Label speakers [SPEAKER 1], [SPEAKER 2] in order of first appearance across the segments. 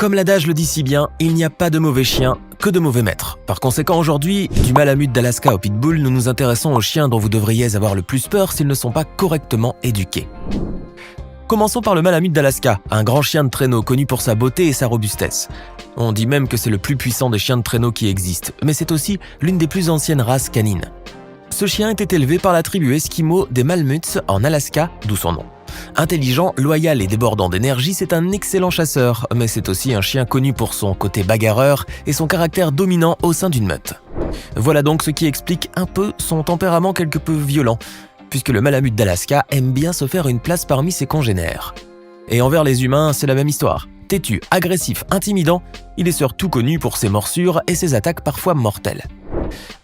[SPEAKER 1] Comme l'adage le dit si bien, il n'y a pas de mauvais chiens, que de mauvais maîtres. Par conséquent, aujourd'hui, du Malamute d'Alaska au Pitbull, nous nous intéressons aux chiens dont vous devriez avoir le plus peur s'ils ne sont pas correctement éduqués. Commençons par le Malamute d'Alaska, un grand chien de traîneau connu pour sa beauté et sa robustesse. On dit même que c'est le plus puissant des chiens de traîneau qui existent, mais c'est aussi l'une des plus anciennes races canines. Ce chien était élevé par la tribu Esquimau des Malamutes en Alaska, d'où son nom. Intelligent, loyal et débordant d'énergie, c'est un excellent chasseur, mais c'est aussi un chien connu pour son côté bagarreur et son caractère dominant au sein d'une meute. Voilà donc ce qui explique un peu son tempérament quelque peu violent, puisque le Malamute d'Alaska aime bien se faire une place parmi ses congénères. Et envers les humains, c'est la même histoire. Têtu, agressif, intimidant, il est surtout connu pour ses morsures et ses attaques parfois mortelles.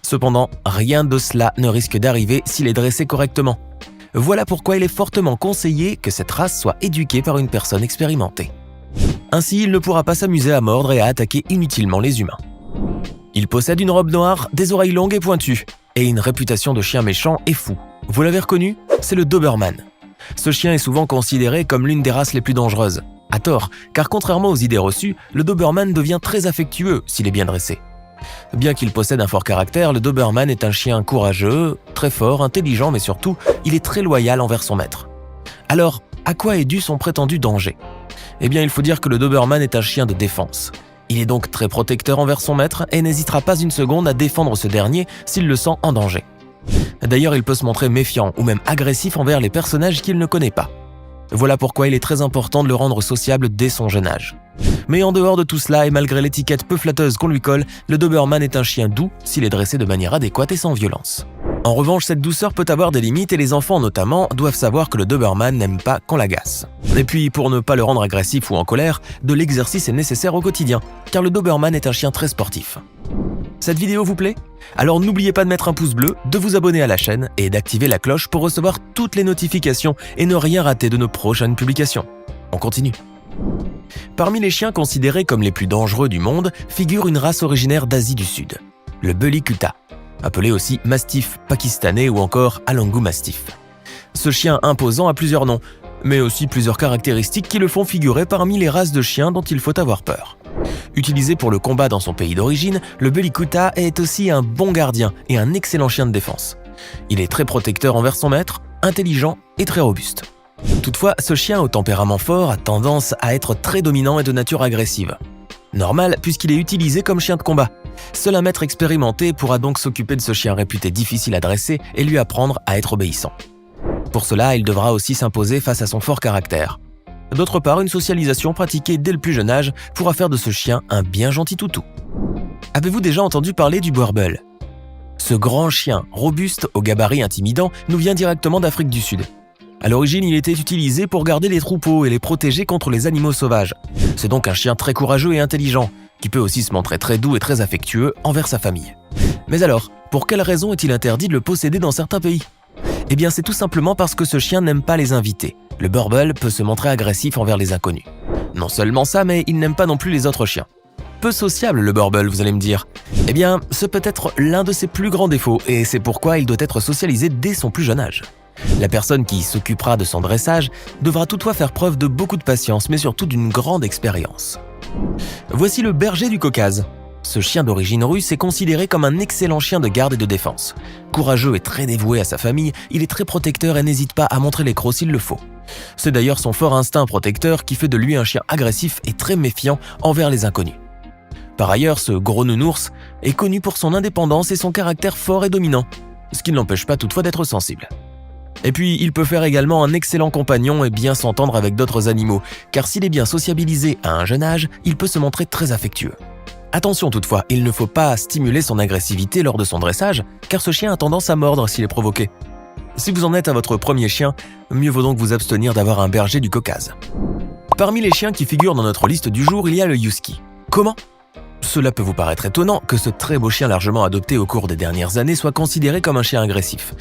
[SPEAKER 1] Cependant, rien de cela ne risque d'arriver s'il est dressé correctement. Voilà pourquoi il est fortement conseillé que cette race soit éduquée par une personne expérimentée. Ainsi, il ne pourra pas s'amuser à mordre et à attaquer inutilement les humains. Il possède une robe noire, des oreilles longues et pointues, et une réputation de chien méchant et fou. Vous l'avez reconnu? C'est le Doberman. Ce chien est souvent considéré comme l'une des races les plus dangereuses. À tort, car contrairement aux idées reçues, le Doberman devient très affectueux s'il est bien dressé. Bien qu'il possède un fort caractère, le Doberman est un chien courageux, très fort, intelligent, mais surtout, il est très loyal envers son maître. Alors, à quoi est dû son prétendu danger? Eh bien, il faut dire que le Doberman est un chien de défense. Il est donc très protecteur envers son maître et n'hésitera pas une seconde à défendre ce dernier s'il le sent en danger. D'ailleurs, il peut se montrer méfiant ou même agressif envers les personnages qu'il ne connaît pas. Voilà pourquoi il est très important de le rendre sociable dès son jeune âge. Mais en dehors de tout cela, et malgré l'étiquette peu flatteuse qu'on lui colle, le Doberman est un chien doux s'il est dressé de manière adéquate et sans violence. En revanche, cette douceur peut avoir des limites et les enfants notamment doivent savoir que le Doberman n'aime pas qu'on l'agace. Et puis, pour ne pas le rendre agressif ou en colère, de l'exercice est nécessaire au quotidien, car le Doberman est un chien très sportif. Cette vidéo vous plaît? Alors n'oubliez pas de mettre un pouce bleu, de vous abonner à la chaîne et d'activer la cloche pour recevoir toutes les notifications et ne rien rater de nos prochaines publications. On continue. Parmi les chiens considérés comme les plus dangereux du monde figure une race originaire d'Asie du Sud, le Bully Kutta, appelé aussi Mastiff pakistanais ou encore Alangu Mastiff. Ce chien imposant a plusieurs noms, mais aussi plusieurs caractéristiques qui le font figurer parmi les races de chiens dont il faut avoir peur. Utilisé pour le combat dans son pays d'origine, le Bully Kutta est aussi un bon gardien et un excellent chien de défense. Il est très protecteur envers son maître, intelligent et très robuste. Toutefois, ce chien au tempérament fort a tendance à être très dominant et de nature agressive. Normal puisqu'il est utilisé comme chien de combat. Seul un maître expérimenté pourra donc s'occuper de ce chien réputé difficile à dresser et lui apprendre à être obéissant. Pour cela, il devra aussi s'imposer face à son fort caractère. D'autre part, une socialisation pratiquée dès le plus jeune âge pourra faire de ce chien un bien gentil toutou. Avez-vous déjà entendu parler du Boerboel? Ce grand chien, robuste, au gabarit intimidant, nous vient directement d'Afrique du Sud. À l'origine, il était utilisé pour garder les troupeaux et les protéger contre les animaux sauvages. C'est donc un chien très courageux et intelligent, qui peut aussi se montrer très doux et très affectueux envers sa famille. Mais alors, pour quelle raison est-il interdit de le posséder dans certains pays? Eh bien, c'est tout simplement parce que ce chien n'aime pas les invités. Le Boerboel peut se montrer agressif envers les inconnus. Non seulement ça, mais il n'aime pas non plus les autres chiens. Peu sociable le Boerboel, vous allez me dire. Eh bien, ce peut être l'un de ses plus grands défauts, et c'est pourquoi il doit être socialisé dès son plus jeune âge. La personne qui s'occupera de son dressage devra toutefois faire preuve de beaucoup de patience, mais surtout d'une grande expérience. Voici le berger du Caucase. Ce chien d'origine russe est considéré comme un excellent chien de garde et de défense. Courageux et très dévoué à sa famille, il est très protecteur et n'hésite pas à montrer les crocs s'il le faut. C'est d'ailleurs son fort instinct protecteur qui fait de lui un chien agressif et très méfiant envers les inconnus. Par ailleurs, ce gros nounours est connu pour son indépendance et son caractère fort et dominant, ce qui ne l'empêche pas toutefois d'être sensible. Et puis, il peut faire également un excellent compagnon et bien s'entendre avec d'autres animaux, car s'il est bien sociabilisé à un jeune âge, il peut se montrer très affectueux. Attention toutefois, il ne faut pas stimuler son agressivité lors de son dressage, car ce chien a tendance à mordre s'il est provoqué. Si vous en êtes à votre premier chien, mieux vaut donc vous abstenir d'avoir un berger du Caucase. Parmi les chiens qui figurent dans notre liste du jour, il y a le Husky. Comment? Cela peut vous paraître étonnant que ce très beau chien largement adopté au cours des dernières années soit considéré comme un chien agressif.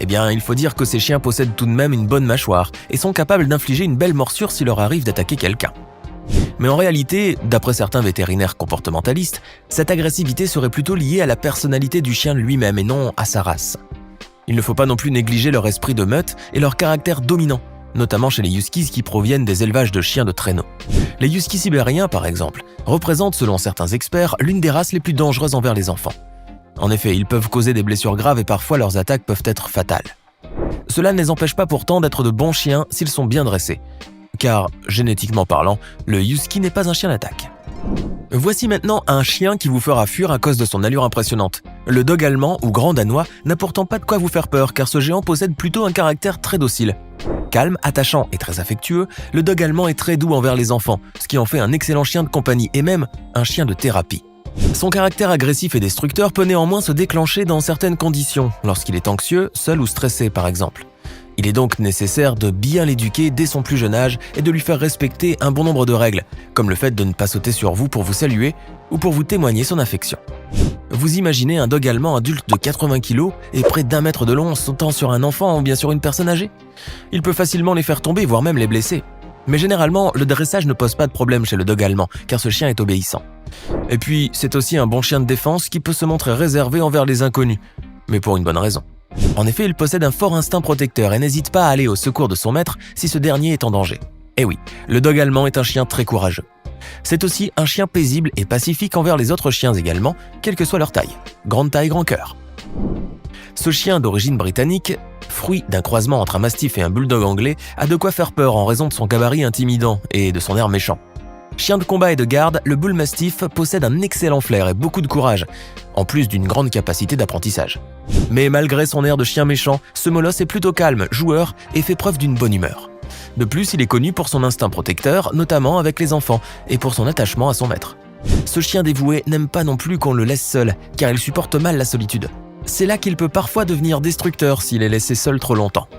[SPEAKER 1] Eh bien, il faut dire que ces chiens possèdent tout de même une bonne mâchoire et sont capables d'infliger une belle morsure s'il leur arrive d'attaquer quelqu'un. Mais en réalité, d'après certains vétérinaires comportementalistes, cette agressivité serait plutôt liée à la personnalité du chien lui-même et non à sa race. Il ne faut pas non plus négliger leur esprit de meute et leur caractère dominant, notamment chez les huskies qui proviennent des élevages de chiens de traîneau. Les huskies sibériens, par exemple, représentent selon certains experts l'une des races les plus dangereuses envers les enfants. En effet, ils peuvent causer des blessures graves et parfois leurs attaques peuvent être fatales. Cela ne les empêche pas pourtant d'être de bons chiens s'ils sont bien dressés, car, génétiquement parlant, le husky n'est pas un chien d'attaque. Voici maintenant un chien qui vous fera fuir à cause de son allure impressionnante. Le dog allemand ou grand danois n'a pourtant pas de quoi vous faire peur car ce géant possède plutôt un caractère très docile. Calme, attachant et très affectueux, le dog allemand est très doux envers les enfants, ce qui en fait un excellent chien de compagnie et même un chien de thérapie. Son caractère agressif et destructeur peut néanmoins se déclencher dans certaines conditions, lorsqu'il est anxieux, seul ou stressé par exemple. Il est donc nécessaire de bien l'éduquer dès son plus jeune âge et de lui faire respecter un bon nombre de règles, comme le fait de ne pas sauter sur vous pour vous saluer ou pour vous témoigner son affection. Vous imaginez un dog allemand adulte de 80 kg et près d'1 mètre de long sautant sur un enfant ou bien sur une personne âgée? Il peut facilement les faire tomber, voire même les blesser. Mais généralement, le dressage ne pose pas de problème chez le dog allemand, car ce chien est obéissant. Et puis, c'est aussi un bon chien de défense qui peut se montrer réservé envers les inconnus, mais pour une bonne raison. En effet, il possède un fort instinct protecteur et n'hésite pas à aller au secours de son maître si ce dernier est en danger. Et oui, le dog allemand est un chien très courageux. C'est aussi un chien paisible et pacifique envers les autres chiens également, quelle que soit leur taille. Grande taille, grand cœur. Ce chien d'origine britannique, fruit d'un croisement entre un mastif et un bulldog anglais, a de quoi faire peur en raison de son gabarit intimidant et de son air méchant. Chien de combat et de garde, le bull mastiff possède un excellent flair et beaucoup de courage, en plus d'une grande capacité d'apprentissage. Mais malgré son air de chien méchant, ce molosse est plutôt calme, joueur et fait preuve d'une bonne humeur. De plus, il est connu pour son instinct protecteur, notamment avec les enfants, et pour son attachement à son maître. Ce chien dévoué n'aime pas non plus qu'on le laisse seul, car il supporte mal la solitude. C'est là qu'il peut parfois devenir destructeur s'il est laissé seul trop longtemps.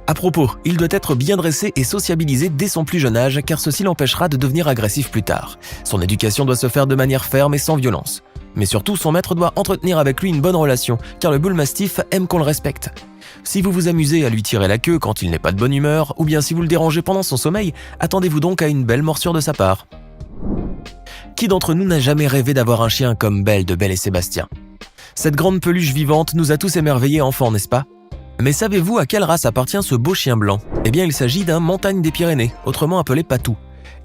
[SPEAKER 1] À propos, il doit être bien dressé et sociabilisé dès son plus jeune âge car ceci l'empêchera de devenir agressif plus tard. Son éducation doit se faire de manière ferme et sans violence. Mais surtout, son maître doit entretenir avec lui une bonne relation car le bull mastiff aime qu'on le respecte. Si vous vous amusez à lui tirer la queue quand il n'est pas de bonne humeur ou bien si vous le dérangez pendant son sommeil, attendez-vous donc à une belle morsure de sa part. Qui d'entre nous n'a jamais rêvé d'avoir un chien comme Belle de Belle et Sébastien? Cette grande peluche vivante nous a tous émerveillés enfants, n'est-ce pas? Mais savez-vous à quelle race appartient ce beau chien blanc? Eh bien, il s'agit d'un montagne des Pyrénées, autrement appelé patou.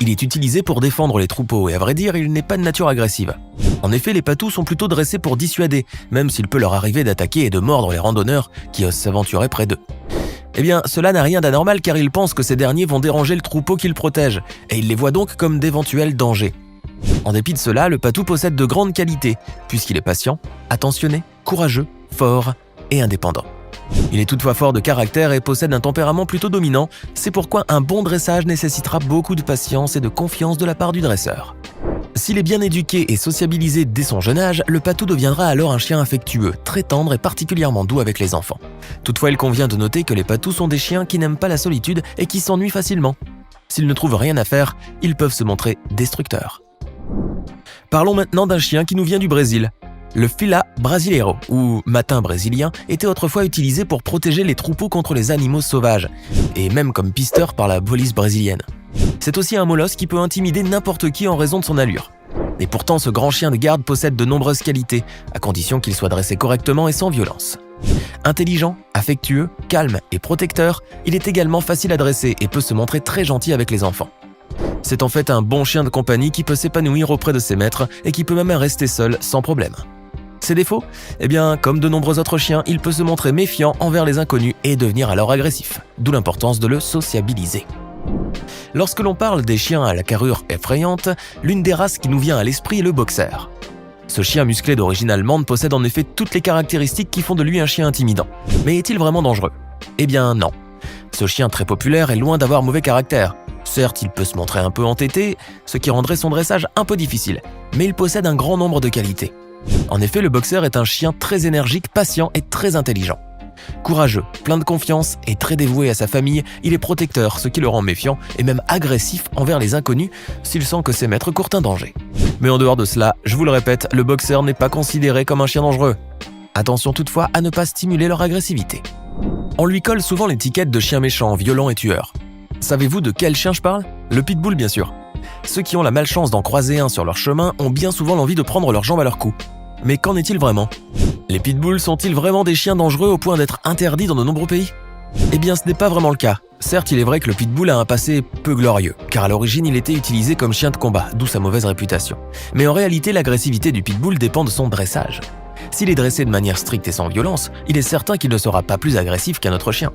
[SPEAKER 1] Il est utilisé pour défendre les troupeaux et à vrai dire, il n'est pas de nature agressive. En effet, les patous sont plutôt dressés pour dissuader, même s'il peut leur arriver d'attaquer et de mordre les randonneurs qui osent s'aventurer près d'eux. Eh bien, cela n'a rien d'anormal car ils pensent que ces derniers vont déranger le troupeau qu'ils protègent, et ils les voient donc comme d'éventuels dangers. En dépit de cela, le patou possède de grandes qualités, puisqu'il est patient, attentionné, courageux, fort et indépendant. Il est toutefois fort de caractère et possède un tempérament plutôt dominant, c'est pourquoi un bon dressage nécessitera beaucoup de patience et de confiance de la part du dresseur. S'il est bien éduqué et sociabilisé dès son jeune âge, le patou deviendra alors un chien affectueux, très tendre et particulièrement doux avec les enfants. Toutefois, il convient de noter que les patous sont des chiens qui n'aiment pas la solitude et qui s'ennuient facilement. S'ils ne trouvent rien à faire, ils peuvent se montrer destructeurs. Parlons maintenant d'un chien qui nous vient du Brésil. Le Fila Brasileiro, ou matin brésilien, était autrefois utilisé pour protéger les troupeaux contre les animaux sauvages, et même comme pisteur par la police brésilienne. C'est aussi un molosse qui peut intimider n'importe qui en raison de son allure. Et pourtant, ce grand chien de garde possède de nombreuses qualités, à condition qu'il soit dressé correctement et sans violence. Intelligent, affectueux, calme et protecteur, il est également facile à dresser et peut se montrer très gentil avec les enfants. C'est en fait un bon chien de compagnie qui peut s'épanouir auprès de ses maîtres et qui peut même rester seul sans problème. Ses défauts? Eh bien, comme de nombreux autres chiens, il peut se montrer méfiant envers les inconnus et devenir alors agressif, d'où l'importance de le sociabiliser. Lorsque l'on parle des chiens à la carrure effrayante, l'une des races qui nous vient à l'esprit est le boxer. Ce chien musclé d'origine allemande possède en effet toutes les caractéristiques qui font de lui un chien intimidant. Mais est-il vraiment dangereux? Eh bien non. Ce chien très populaire est loin d'avoir mauvais caractère. Certes, il peut se montrer un peu entêté, ce qui rendrait son dressage un peu difficile, mais il possède un grand nombre de qualités. En effet, le boxer est un chien très énergique, patient et très intelligent. Courageux, plein de confiance et très dévoué à sa famille, il est protecteur, ce qui le rend méfiant et même agressif envers les inconnus s'il sent que ses maîtres courent un danger. Mais en dehors de cela, je vous le répète, le boxer n'est pas considéré comme un chien dangereux. Attention toutefois à ne pas stimuler leur agressivité. On lui colle souvent l'étiquette de chien méchant, violent et tueur. Savez-vous de quel chien je parle? Le pitbull bien sûr. Ceux qui ont la malchance d'en croiser un sur leur chemin ont bien souvent l'envie de prendre leurs jambes à leur cou. Mais qu'en est-il vraiment? Les pitbulls sont-ils vraiment des chiens dangereux au point d'être interdits dans de nombreux pays? Eh bien, ce n'est pas vraiment le cas. Certes, il est vrai que le pitbull a un passé peu glorieux, car à l'origine, il était utilisé comme chien de combat, d'où sa mauvaise réputation. Mais en réalité, l'agressivité du pitbull dépend de son dressage. S'il est dressé de manière stricte et sans violence, il est certain qu'il ne sera pas plus agressif qu'un autre chien.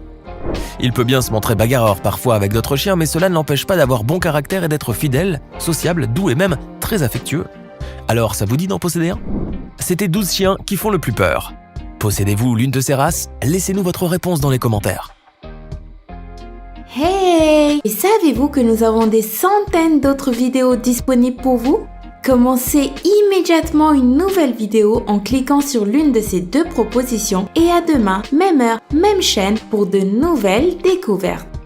[SPEAKER 1] Il peut bien se montrer bagarreur parfois avec d'autres chiens, mais cela ne l'empêche pas d'avoir bon caractère et d'être fidèle, sociable, doux et même très affectueux. Alors, ça vous dit d'en posséder un ? C'était 12 chiens qui font le plus peur. Possédez-vous l'une de ces races ? Laissez-nous votre réponse dans les commentaires.
[SPEAKER 2] Hey! Et savez-vous que nous avons des centaines d'autres vidéos disponibles pour vous? Commencez immédiatement une nouvelle vidéo en cliquant sur l'une de ces deux propositions et à demain, même heure, même chaîne pour de nouvelles découvertes.